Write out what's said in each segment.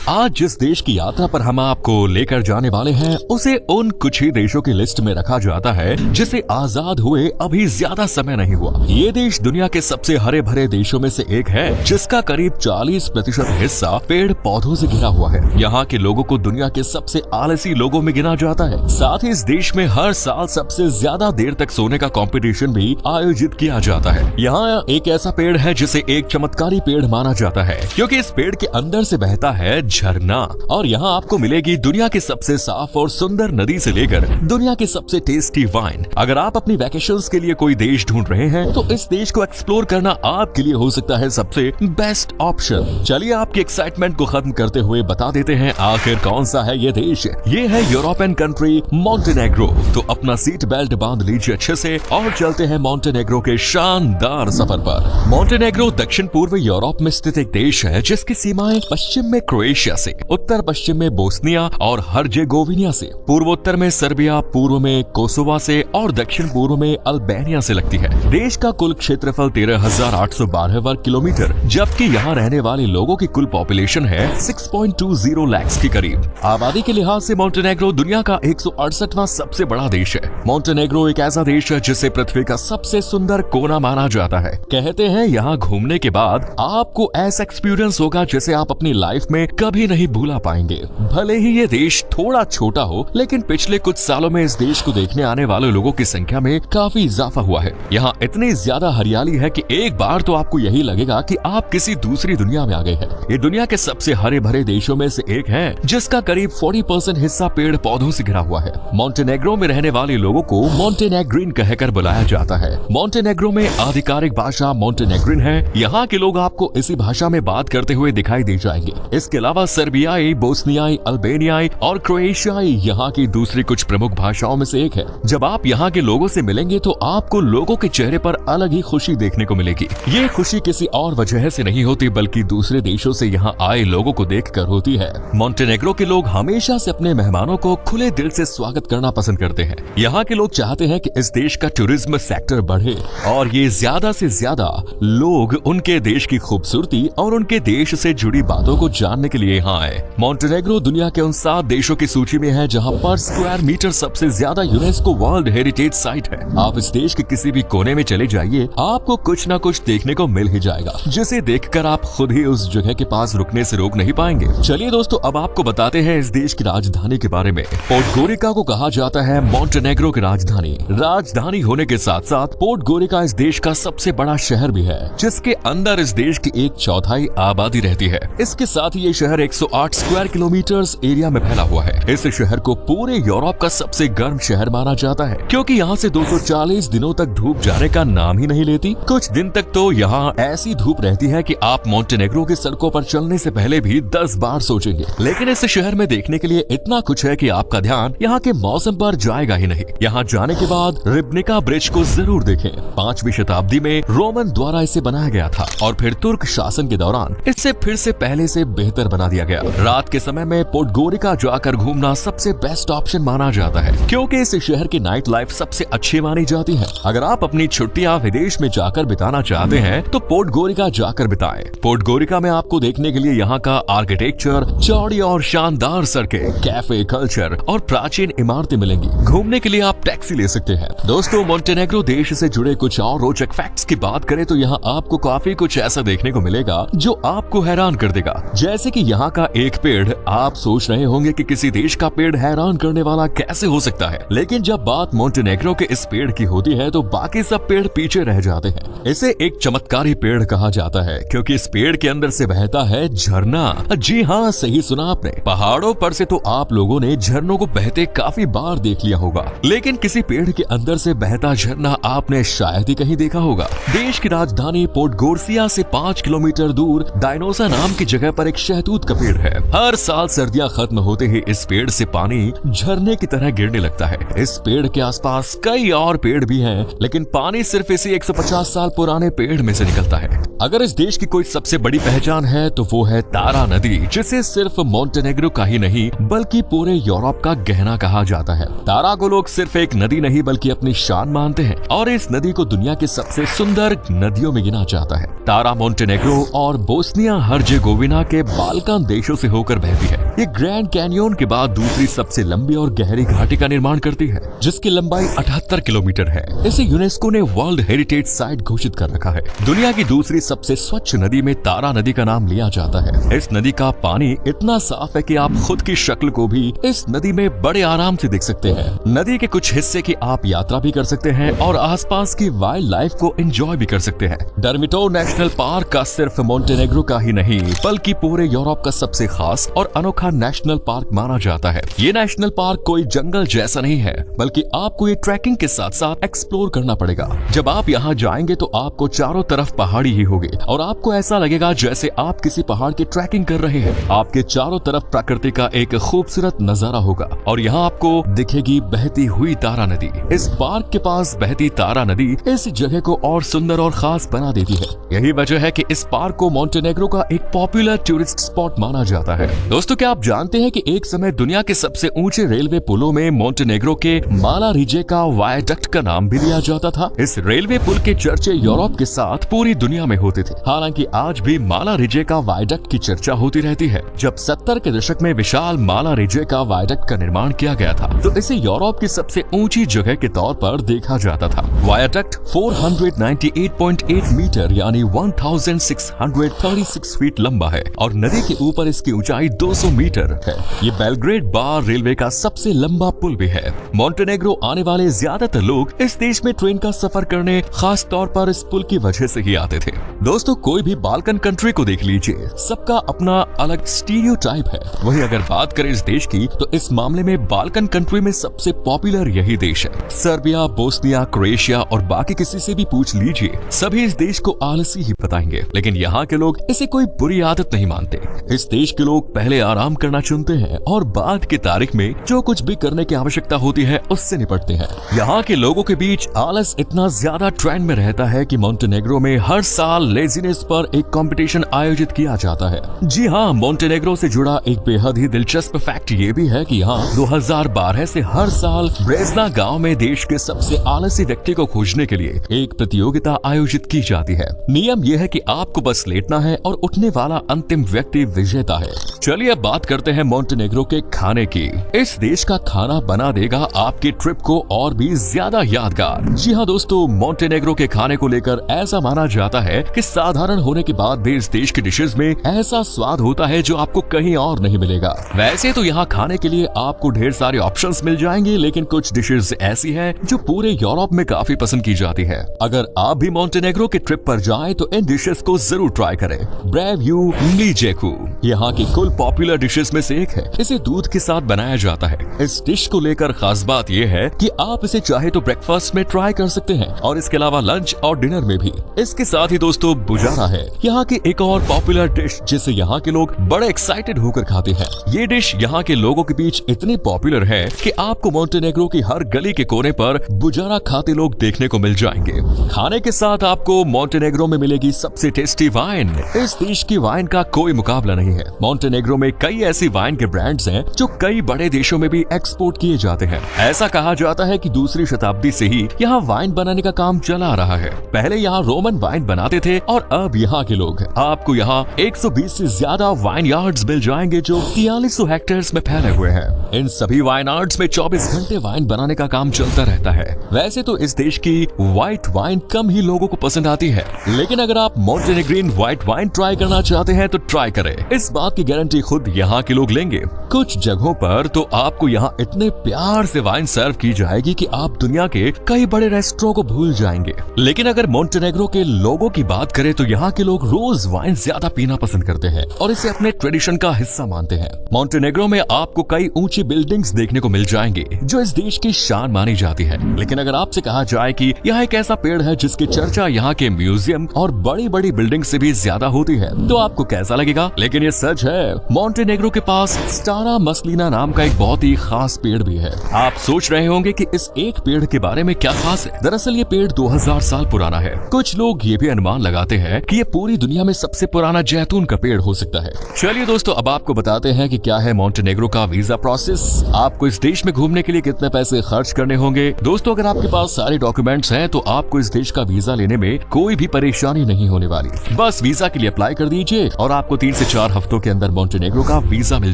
आज जिस देश की यात्रा पर हम आपको लेकर जाने वाले हैं उसे उन कुछ ही देशों की लिस्ट में रखा जाता है जिसे आजाद हुए अभी ज्यादा समय नहीं हुआ। ये देश दुनिया के सबसे हरे भरे देशों में से एक है जिसका करीब 40% हिस्सा पेड़ पौधों से घिरा हुआ है। यहाँ के लोगों को दुनिया के सबसे आलसी लोगों में गिना जाता है। साथ ही इस देश में हर साल सबसे ज्यादा देर तक सोने का कंपटीशन भी आयोजित किया जाता है। यहाँ एक ऐसा पेड़ है जिसे एक चमत्कारी पेड़ माना जाता है क्योंकि इस पेड़ के अंदर से बहता है झरना और यहाँ आपको मिलेगी दुनिया की सबसे साफ और सुंदर नदी से लेकर दुनिया की सबसे टेस्टी वाइन। अगर आप अपनी वैकेशंस के लिए कोई देश ढूंढ रहे हैं तो इस देश को एक्सप्लोर करना आपके लिए हो सकता है सबसे बेस्ट ऑप्शन। चलिए आपकी एक्साइटमेंट को खत्म करते हुए बता देते हैं आखिर कौन सा है ये देश। ये है यूरोपियन कंट्री मोंटेनेग्रो। तो अपना सीट बेल्ट बांध लीजिए अच्छे से और चलते हैं मोंटेनेग्रो के शानदार सफर पर। मोंटेनेग्रो दक्षिण पूर्व यूरोप में स्थित एक देश है जिसकी सीमाएं पश्चिम में क्रोएशिया से, उत्तर पश्चिम में बोस्निया और हर्जेगोविना से, पूर्वोत्तर में सर्बिया, पूर्व में कोसोवा से और दक्षिण पूर्व में अल्बानिया से लगती है। देश का कुल क्षेत्रफल 13,812 वर्ग किलोमीटर जबकि यहाँ रहने वाले लोगों की कुल पॉपुलेशन है 6.20 लाख के करीब। आबादी के लिहाज से मोंटेनेग्रो दुनिया का 168वां सबसे बड़ा देश है। मोंटेनेग्रो एक ऐसा देश है जिसे पृथ्वी का सबसे सुंदर कोना माना जाता है। कहते हैं यहाँ घूमने के बाद आपको ऐसा एक्सपीरियंस होगा जिसे आप अपनी लाइफ में कभी नहीं भूला पाएंगे। भले ही ये देश थोड़ा छोटा हो लेकिन पिछले कुछ सालों में इस देश को देखने आने वाले लोगों की संख्या में काफी इजाफा हुआ है। यहाँ इतनी ज्यादा हरियाली है कि एक बार तो आपको यही लगेगा कि आप किसी दूसरी दुनिया में आ गए हैं। ये दुनिया के सबसे हरे भरे देशों में से एक है जिसका करीब 40% हिस्सा पेड़ पौधों से घिरा हुआ है। मोंटेनेग्रो में रहने वाले लोगों को मोंटेनेग्रिन कहकर बुलाया जाता है। मोंटेनेग्रो में आधिकारिक भाषा मोंटेनेग्रिन है। यहाँ के लोग आपको इसी भाषा में बात करते हुए दिखाई दे जाएंगे। इसके अलावा सर्बियाई, बोस्नियाई, अल्बानियाई और क्रोएशियाई यहाँ की दूसरी कुछ प्रमुख भाषाओं में से एक है। जब आप यहाँ के लोगों से मिलेंगे तो आपको लोगों के चेहरे पर अलग ही खुशी देखने को मिलेगी। ये खुशी किसी और वजह से नहीं होती बल्कि दूसरे देशों से यहाँ आए लोगों को देखकर होती है। मोंटेनेग्रो के लोग हमेशा से अपने मेहमानों को खुले दिल से स्वागत करना पसंद करते हैं। यहाँ के लोग चाहते हैं कि इस देश का टूरिज्म सेक्टर बढ़े और ये ज्यादा से ज्यादा लोग उनके देश की खूबसूरती और उनके देश से जुड़ी बातों को जानने के लिए यहाँ आए। मोंटेनेग्रो दुनिया के उन 7 देशों की सूची में है जहाँ पर स्क्वायर मीटर सबसे ज्यादा यूनेस्को वर्ल्ड हेरिटेज साइट है। आप इस देश के किसी भी कोने में चले जाइए आपको कुछ न कुछ देखने को मिल ही जाएगा जिसे देखकर आप खुद ही उस जगह के पास रुकने से रोक नहीं पाएंगे। चलिए दोस्तों अब आपको बताते हैं इस देश की राजधानी के बारे में। पोडगोरिका को कहा जाता है मोंटेनेग्रो की राजधानी। राजधानी होने के साथ साथ पोडगोरिका इस देश का सबसे बड़ा शहर भी है जिसके अंदर इस देश की 1/4 आबादी रहती है। इसके साथ ही ये शहर 108 स्क्वायर किलोमीटर एरिया में फैला हुआ है। इस शहर को पूरे यूरोप का सबसे गर्म शहर माना जाता है क्योंकि यहाँ से 240 दिनों तक धूप जाने का नाम ही नहीं लेती। कुछ दिन तक तो यहाँ ऐसी धूप रहती है कि आप मोंटेनेग्रो की सड़कों पर चलने से पहले भी 10 बार सोचेंगे। लेकिन इस शहर में देखने के लिए इतना कुछ है कि आपका ध्यान यहाँ के मौसम पर जाएगा ही नहीं। यहाँ जाने के बाद रिब्निका ब्रिज को जरूर देखें। 5वीं शताब्दी में रोमन द्वारा इसे बनाया गया था और फिर तुर्क शासन के दौरान इसे फिर से पहले से बेहतर बना दिया गया। रात के समय में पोडगोरिका जाकर घूमना सबसे बेस्ट ऑप्शन माना जाता है क्योंकि इस शहर की नाइट लाइफ सबसे अच्छी मानी जाती है। अगर आप अपनी छुट्टियां विदेश में जाकर बिताना चाहते हैं तो पोडगोरिका जाकर बिताएं। पोडगोरिका में आपको देखने के लिए यहाँ का आर्किटेक्चर, चौड़ी और शानदार सड़कें, कैफे कल्चर और प्राचीन इमारतें मिलेंगी। घूमने के लिए आप टैक्सी ले सकते हैं। दोस्तों मोंटेनेग्रो देश से जुड़े कुछ और रोचक फैक्ट्स की बात करें तो यहाँ आपको काफी कुछ ऐसा देखने को मिलेगा जो आपको हैरान कर देगा। जैसे कि यहाँ का एक पेड़, आप सोच रहे होंगे कि किसी देश का पेड़ हैरान करने वाला कैसे हो सकता है, लेकिन जब बात मोंटेनेग्रो के इस पेड़ की होती है तो बाकी सब पेड़ पीछे रह जाते हैं। इसे एक चमत्कारी पेड़ कहा जाता है क्योंकि इस पेड़ के अंदर से बहता है झरना। जी हाँ, सही सुना आपने। पहाड़ों पर से तो आप लोगों ने झरनों को बहते काफी बार देख लिया होगा लेकिन किसी पेड़ के अंदर से बहता झरना आपने शायद ही कहीं देखा होगा। देश की राजधानी पोडगोर्सिया से 5 किलोमीटर दूर डायनोसा नाम की जगह पर एक शहतूत का पेड़ है। हर साल सर्दियां खत्म होते ही इस पेड़ से पानी झरने की तरह गिरने लगता है। इस पेड़ के आसपास कई और पेड़ भी हैं, लेकिन पानी सिर्फ इसी 150 साल पुराने पेड़ में से निकलता है। अगर इस देश की कोई सबसे बड़ी पहचान है तो वो है तारा नदी, जिसे सिर्फ मोंटेनेग्रो का ही नहीं बल्कि पूरे यूरोप का गहना कहा जाता है। तारा को लोग सिर्फ एक नदी नहीं बल्कि अपनी शान मानते हैं और इस नदी को दुनिया की सबसे सुंदर नदियों में गिना जाता है। तारा मोंटेनेग्रो और बोस्निया हर्जेगोविना के बाल्कन बाल्कन देशों से होकर बहती है। ये ग्रैंड कैनियन के बाद दूसरी सबसे लंबी और गहरी घाटी का निर्माण करती है, जिसकी लंबाई 78 किलोमीटर है। इसे यूनेस्को ने वर्ल्ड हेरिटेज साइट घोषित कर रखा है। दुनिया की दूसरी सबसे स्वच्छ नदी में तारा नदी का नाम लिया जाता है। इस नदी का पानी इतना साफ है कि आप खुद की शक्ल को भी इस नदी में बड़े आराम से देख सकते हैं। नदी के कुछ हिस्से की आप यात्रा भी कर सकते हैं और आसपास की वाइल्ड लाइफ को एंजॉय भी कर सकते हैं। डर्मिटोर नेशनल पार्क का सिर्फ मोंटेनेग्रो का ही नहीं बल्कि पूरे यूरोप का सबसे खास और अनोखा नेशनल पार्क माना जाता है। ये नेशनल पार्क कोई जंगल जैसा नहीं है, बल्कि आपको ये ट्रैकिंग के साथ साथ एक्सप्लोर करना पड़ेगा। जब आप यहाँ जाएंगे तो आपको चारों तरफ पहाड़ी ही होगी और आपको ऐसा लगेगा जैसे आप किसी पहाड़ की ट्रैकिंग कर रहे हैं। आपके चारों तरफ प्रकृति का एक खूबसूरत नजारा होगा और यहाँ आपको दिखेगी बहती हुई तारा नदी। इस पार्क के पास बहती तारा नदी इस जगह को और सुंदर और खास बना देती है। यही वजह है कि इस पार्क को मोंटेनेग्रो का एक पॉपुलर टूरिस्ट स्पॉट माना जाता है। दोस्तों, क्या आप जानते हैं कि एक समय दुनिया के सबसे ऊंचे रेलवे पुलों में मोंटेनेग्रो के माला रिजेका वायडक्ट का नाम भी लिया जाता था। इस रेलवे पुल के चर्चे यूरोप के साथ पूरी दुनिया में होते थे। हालांकि आज भी माला रिजेका वायडक्ट की चर्चा होती रहती है। जब 70 के दशक में विशाल माला रिजेका वायडक्ट का निर्माण किया गया था तो इसे यूरोप की सबसे ऊंची जगह के तौर पर देखा जाता था। वायडक्ट 498.8 मीटर यानी 1636 फीट लंबा है और नदी के ऊपर इसकी ऊंचाई 200 मीटर है। ये बेलग्रेड बार रेलवे का सबसे लंबा पुल भी है। मोंटेनेग्रो आने वाले ज्यादातर लोग इस देश में ट्रेन का सफर करने खास तौर पर इस पुल की वजह से ही आते थे। दोस्तों, कोई भी बाल्कन कंट्री को देख लीजिए, सबका अपना अलग स्टीरियोटाइप है। वही अगर बात करें इस देश की तो इस मामले में बाल्कन कंट्री में सबसे पॉपुलर यही देश है। सर्बिया, बोस्निया, क्रोएशिया और बाकी किसी से भी पूछ लीजिए, सभी इस देश को आलसी ही बताएंगे। लेकिन यहाँ के लोग इसे कोई बुरी आदत नहीं मानते। इस देश के लोग पहले आराम करना चुनते हैं और बाद की तारीख में जो कुछ भी करने की आवश्यकता होती है उससे निपटते हैं। यहाँ के लोगों के बीच आलस इतना ज्यादा ट्रेंड में रहता है कि मोंटेनेग्रो में हर साल लेजीनेस पर एक कंपटीशन आयोजित किया जाता है। जी हाँ, मोंटेनेग्रो से जुड़ा एक बेहद ही दिलचस्प फैक्ट ये भी है कि यहाँ 2012 से हर साल ब्रेजना गांव में देश के सबसे आलसी व्यक्ति को खोजने के लिए एक प्रतियोगिता आयोजित की जाती है। नियम यह है कि आपको बस लेटना है और उठने वाला अंतिम व्यक्ति विजेता है। चलिए अब बात करते हैं मोंटेनेग्रो के खाने की। इस देश का खाना बना देगा आपके ट्रिप को और भी ज्यादा यादगार। जी हाँ दोस्तों, मोंटेनेग्रो के खाने को लेकर ऐसा माना जाता है कि साधारण होने के बाद भी इस देश की डिशेज में ऐसा स्वाद होता है जो आपको कहीं और नहीं मिलेगा। वैसे तो यहाँ खाने के लिए आपको ढेर सारे ऑप्शंस मिल जाएंगे, लेकिन कुछ डिशेज ऐसी हैं जो पूरे यूरोप में काफी पसंद की जाती है। अगर आप भी मोंटेनेग्रो के ट्रिप पर जाएं तो इन डिशेज को जरूर ट्राई करें। ब्रेव्यू लीजेकू यहाँ की कुल पॉपुलर डिशेज में से एक है। इसे दूध के साथ बनाया जाता है। इस डिश को लेकर खास बात यह है कि आप इसे चाहे तो ब्रेकफास्ट में ट्राई कर सकते हैं और इसके अलावा लंच और डिनर में भी। इसके साथ ही दोस्तों बुजारा है यहाँ की एक और पॉपुलर डिश जिसे यहाँ के लोग बड़े एक्साइटेड होकर खाते हैं। ये डिश यहाँ के लोगों के बीच इतनी पॉपुलर है कि आपको मोंटेनेग्रो की हर गली के कोने पर बुजारा खाते लोग देखने को मिल जाएंगे। खाने के साथ आपको मोंटेनेग्रो में मिलेगी सबसे टेस्टी वाइन। इस देश की वाइन का कोई मुकाबला नहीं है। मोंटेनेग्रो में कई ऐसी वाइन के ब्रांड्स हैं जो कई बड़े देशों में भी एक्सपोर्ट किए जाते हैं। ऐसा कहा जाता है कि दूसरी शताब्दी से ही यहाँ वाइन बनाने का काम चला आ रहा है। पहले यहाँ रोमन वाइन बनाते थे और अब यहाँ के लोग आपको यहाँ 120 से ज्यादा वाइन यार्ड्स मिल जाएंगे जो 4300 हेक्टेयर्स में फैले हुए हैं। इन सभी वाइन यार्ड्स में 24 घंटे वाइन बनाने का काम चलता रहता है। वैसे तो इस देश की व्हाइट वाइन कम ही लोगों को पसंद आती है, लेकिन अगर आप मोंटेनेग्रीन व्हाइट वाइन ट्राई करना चाहते हैं तो ट्राई करें। इस बात की गारंटी खुद यहाँ के लोग लेंगे। कुछ जगहों पर तो आपको यहाँ इतने प्यार से वाइन सर्व की जाएगी कि आप दुनिया के कई बड़े रेस्टोरेंट को भूल जाएंगे। लेकिन अगर मोंटेनेग्रो के लोगों की बात करें तो यहाँ के लोग रोज वाइन ज्यादा पीना पसंद करते हैं और इसे अपने ट्रेडिशन का हिस्सा मानते हैं। मोंटेनेग्रो में आपको कई ऊंची बिल्डिंग्स देखने को मिल जाएंगे जो इस देश की शान मानी जाती है। लेकिन अगर आपसे कहा जाए कि यह एक ऐसा पेड़ है जिसकी चर्चा यहाँ के म्यूजियम और बड़ी बड़ी बिल्डिंग से भी ज्यादा होती है तो आपको कैसा लगेगा? लेकिन ये सच है, मोंटेनेग्रो के पास स्टार हमारा मसलीना नाम का एक बहुत ही खास पेड़ भी है। आप सोच रहे होंगे कि इस एक पेड़ के बारे में क्या खास है। दरअसल ये पेड़ 2000 साल पुराना है। कुछ लोग ये भी अनुमान लगाते हैं कि ये पूरी दुनिया में सबसे पुराना जैतून का पेड़ हो सकता है। चलिए दोस्तों, अब आपको बताते हैं कि क्या है मोंटेनेग्रो का वीजा प्रोसेस। आपको इस देश में घूमने के लिए कितने पैसे खर्च करने होंगे। दोस्तों, अगर आपके पास सारे डॉक्यूमेंट्स हैं तो आपको इस देश का वीजा लेने में कोई भी परेशानी नहीं होने वाली। बस वीजा के लिए अप्लाई कर दीजिए और आपको 3 से 4 हफ्तों के अंदर मोंटेनेग्रो का वीजा मिल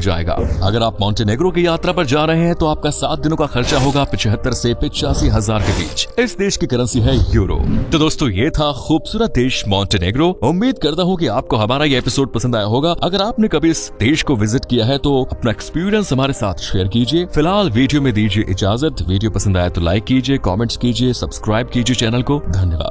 जाएगा। अगर आप मोंटेनेग्रो की यात्रा पर जा रहे हैं तो आपका 7 दिनों का खर्चा होगा 75 से 85 हजार के बीच। इस देश की करेंसी है यूरो। तो दोस्तों, ये था खूबसूरत देश मोंटेनेग्रो। उम्मीद करता हूँ कि आपको हमारा ये एपिसोड पसंद आया होगा। अगर आपने कभी इस देश को विजिट किया है तो अपना एक्सपीरियंस हमारे साथ शेयर कीजिए। फिलहाल वीडियो में दीजिए इजाजत। वीडियो पसंद आया तो लाइक कीजिए, कमेंट्स कीजिए, सब्सक्राइब कीजिए चैनल को। धन्यवाद।